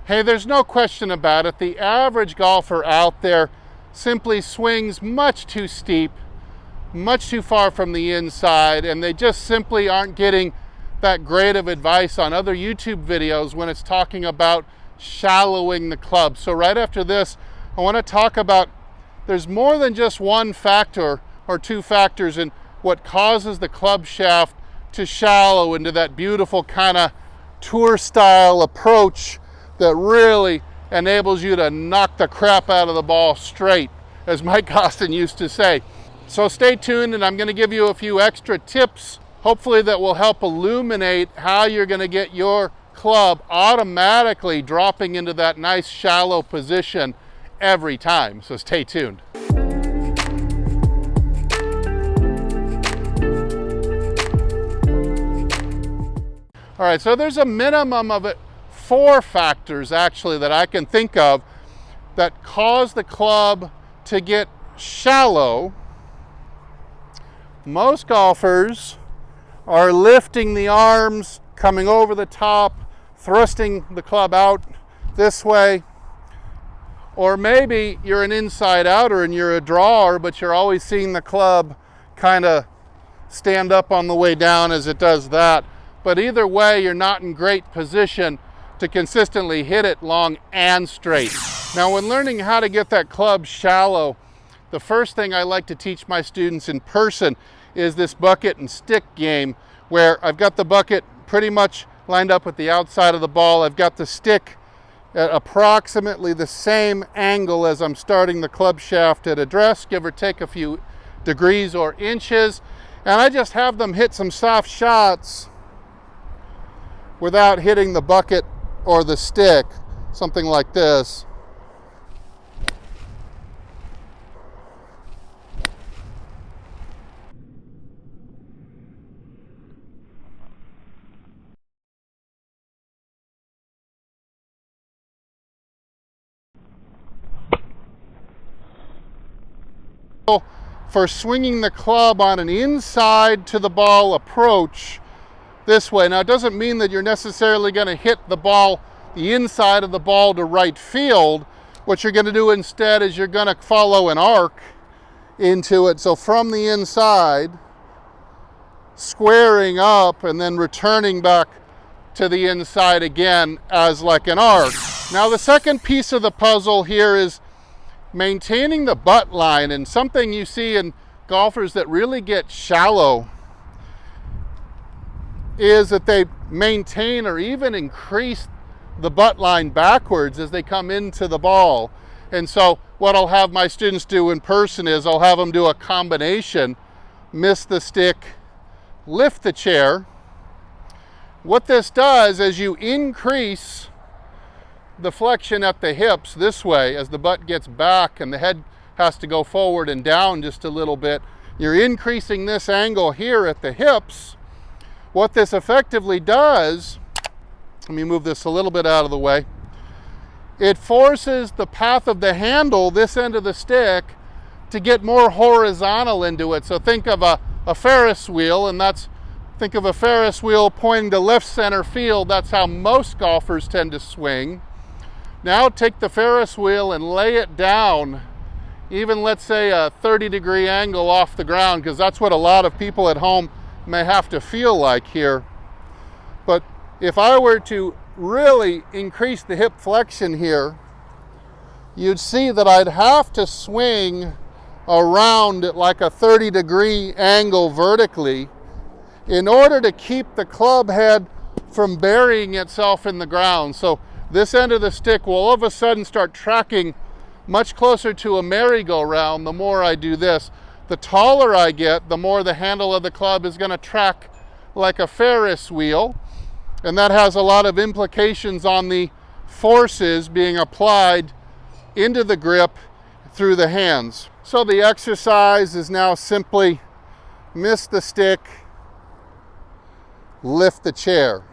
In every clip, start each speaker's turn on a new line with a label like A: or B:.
A: Hey, there's no question about it. The average golfer out there simply swings much too steep, much too far from the inside, and they just simply aren't getting that great of advice on other YouTube videos when it's talking about shallowing the club. So right after this, I want to talk about there's more than just one factor or two factors in what causes the club shaft to shallow into that beautiful kind of tour style approach that really enables you to knock the crap out of the ball straight, as Mike Austin used to say. So stay tuned, and I'm going to give you a few extra tips, hopefully that will help illuminate how you're going to get your club automatically dropping into that nice shallow position every time. So stay tuned. All right, so there's a minimum of 4 factors actually that I can think of that cause the club to get shallow. Most golfers are lifting the arms, coming over the top, thrusting the club out this way. Or maybe you're an inside outer and you're a drawer, but you're always seeing the club kind of stand up on the way down as it does that. But either way, you're not in great position to consistently hit it long and straight. Now, when learning how to get that club shallow, the first thing I like to teach my students in person is this bucket and stick game, where I've got the bucket pretty much lined up with the outside of the ball. I've got the stick at approximately the same angle as I'm starting the club shaft at address, give or take a few degrees or inches. And I just have them hit some soft shots without hitting the bucket or the stick, something like this. For swinging the club on an inside to the ball approach this way. Now, it doesn't mean that you're necessarily going to hit the ball, the inside of the ball, to right field. What you're going to do instead is you're going to follow an arc into it. So from the inside, squaring up and then returning back to the inside again as like an arc. Now, the second piece of the puzzle here is maintaining the butt line, and something you see in golfers that really get shallow is that they maintain or even increase the butt line backwards as they come into the ball. And so what I'll have my students do in person is I'll have them do a combination, miss the stick, lift the chair. What this does is you increase the flexion at the hips this way as the butt gets back and the head has to go forward and down just a little bit. You're increasing this angle here at the hips. What this effectively does, let me move this a little bit out of the way, it forces the path of the handle, this end of the stick, to get more horizontal into it. So think of a Ferris wheel, and think of a Ferris wheel pointing to left center field. That's how most golfers tend to swing. Now take the Ferris wheel and lay it down, even let's say a 30-degree angle off the ground, because that's what a lot of people at home may have to feel like here. But if I were to really increase the hip flexion here, you'd see that I'd have to swing around at like a 30-degree angle vertically in order to keep the club head from burying itself in the ground. So this end of the stick will all of a sudden start tracking much closer to a merry-go-round the more I do this. The taller I get, the more the handle of the club is going to track like a Ferris wheel. And that has a lot of implications on the forces being applied into the grip through the hands. So the exercise is now simply miss the stick, lift the chair.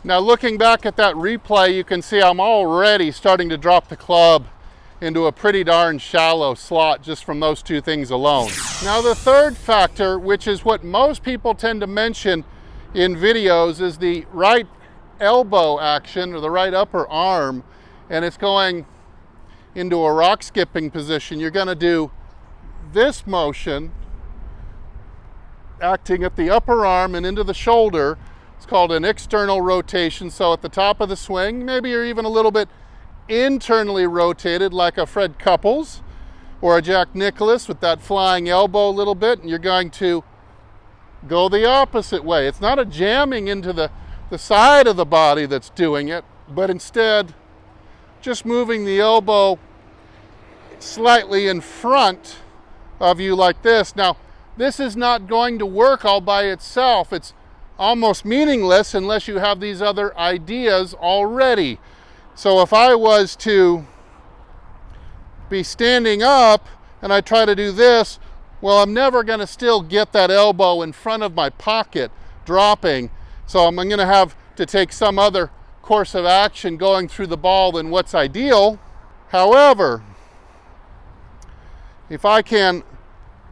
A: Now looking back at that replay, you can see I'm already starting to drop the club into a pretty darn shallow slot just from those two things alone. Now the third factor, which is what most people tend to mention in videos, is the right elbow action or the right upper arm, and it's going into a rock skipping position. You're going to do this motion, acting at the upper arm and into the shoulder. It's called an external rotation. So at the top of the swing, maybe you're even a little bit internally rotated like a Fred Couples or a Jack Nicklaus with that flying elbow a little bit, and you're going to go the opposite way. It's not a jamming into the side of the body that's doing it, but instead just moving the elbow slightly in front of you like this. Now, this is not going to work all by itself. It's almost meaningless unless you have these other ideas already. So if I was to be standing up and I try to do this, well, I'm never going to still get that elbow in front of my pocket dropping. So I'm going to have to take some other course of action going through the ball than what's ideal. However, if I can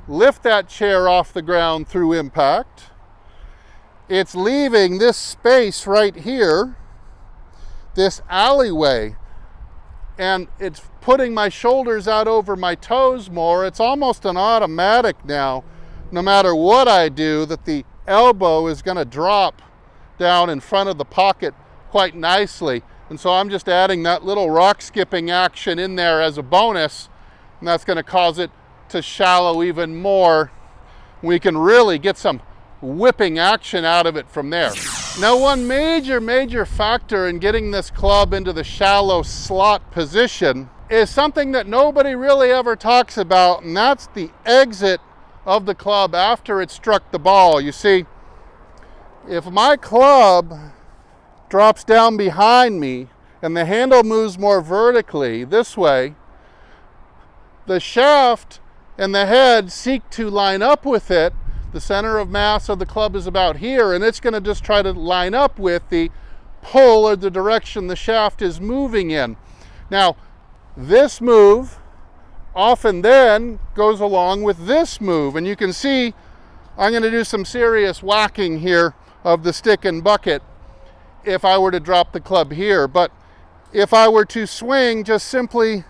A: lift that chair off the ground through impact, it's leaving this space right here, this alleyway, and it's putting my shoulders out over my toes more. It's almost an automatic now, no matter what I do, that the elbow is going to drop down in front of the pocket quite nicely. And so I'm just adding that little rock skipping action in there as a bonus, and that's going to cause it to shallow even more. We can really get some whipping action out of it from there. Now, one major factor in getting this club into the shallow slot position is something that nobody really ever talks about, and that's the exit of the club after it struck the ball. You see, if my club drops down behind me and the handle moves more vertically this way, the shaft and the head seek to line up with it. The center of mass of the club is about here, and it's going to just try to line up with the pull or the direction the shaft is moving in. Now, this move often then goes along with this move, and you can see I'm going to do some serious whacking here of the stick and bucket if I were to drop the club here. But if I were to swing just simply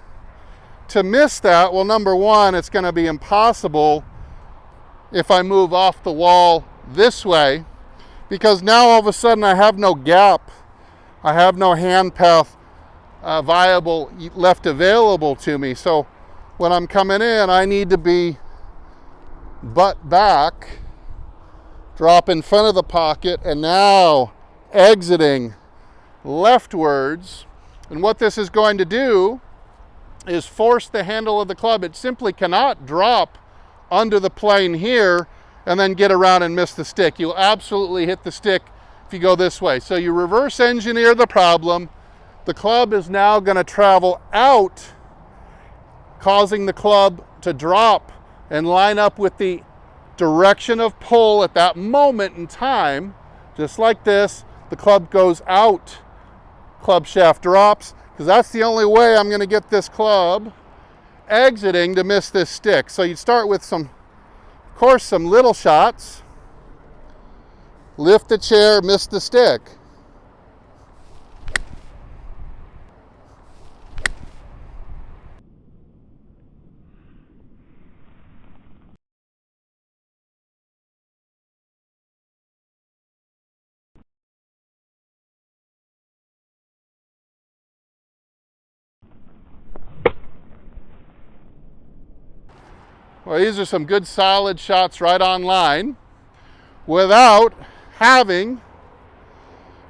A: to miss that, well, number one, it's going to be impossible if I move off the wall this way, because now all of a sudden I have no gap. I have no hand path viable left available to me. So when I'm coming in, I need to be butt back, drop in front of the pocket, and now exiting leftwards. And what this is going to do is force the handle of the club. It simply cannot drop under the plane here and then get around and miss the stick. You'll absolutely hit the stick if you go this way. So you reverse engineer the problem. The club is now going to travel out, causing the club to drop and line up with the direction of pull at that moment in time. Just like this, the club goes out, club shaft drops, because that's the only way I'm going to get this club exiting to miss this stick. So you start with some, of course, some little shots. Lift the chair, miss the stick. Well, these are some good solid shots right on line without having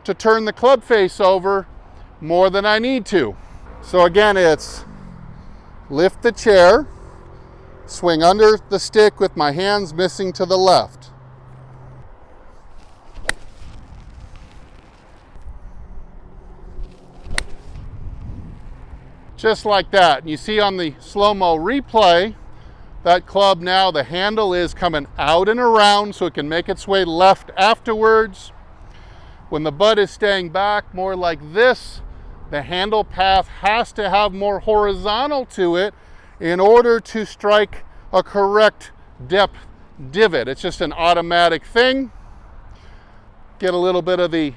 A: to turn the club face over more than I need to. So again, it's lift the chair, swing under the stick with my hands missing to the left. Just like that. And you see on the slow-mo replay, that club now, the handle is coming out and around so it can make its way left afterwards. When the butt is staying back more like this, the handle path has to have more horizontal to it in order to strike a correct depth divot. It's just an automatic thing. Get a little bit of the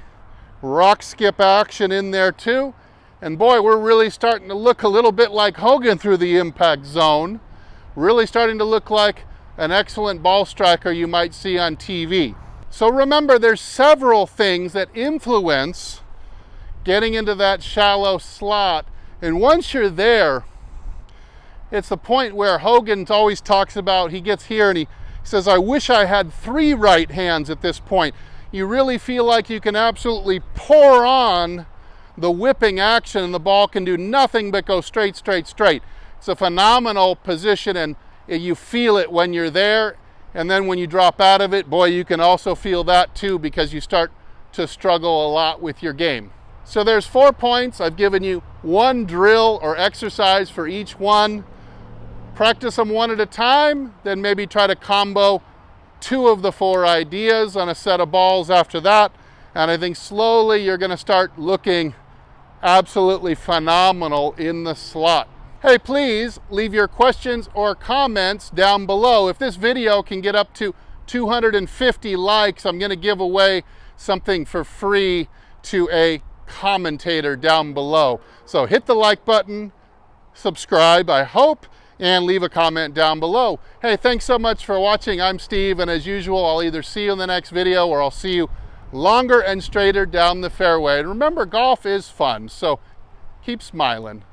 A: rock skip action in there too. And boy, we're really starting to look a little bit like Hogan through the impact zone. Really starting to look like an excellent ball striker you might see on TV. So remember, there's several things that influence getting into that shallow slot. And once you're there, it's the point where Hogan always talks about, he gets here and he says, I wish I had 3 right hands at this point. You really feel like you can absolutely pour on the whipping action and the ball can do nothing but go straight, straight, straight. It's a phenomenal position and you feel it when you're there. And then when you drop out of it, boy, you can also feel that too because you start to struggle a lot with your game. So there's 4 points. I've given you 1 drill or exercise for each one. Practice them 1 at a time, then maybe try to combo 2 of the 4 ideas on a set of balls after that. And I think slowly you're going to start looking absolutely phenomenal in the slot. Hey, please leave your questions or comments down below. If this video can get up to 250 likes, I'm going to give away something for free to a commentator down below. So hit the like button, subscribe, I hope, and leave a comment down below. Hey, thanks so much for watching. I'm Steve, and as usual, I'll either see you in the next video or I'll see you longer and straighter down the fairway. And remember, golf is fun, so keep smiling.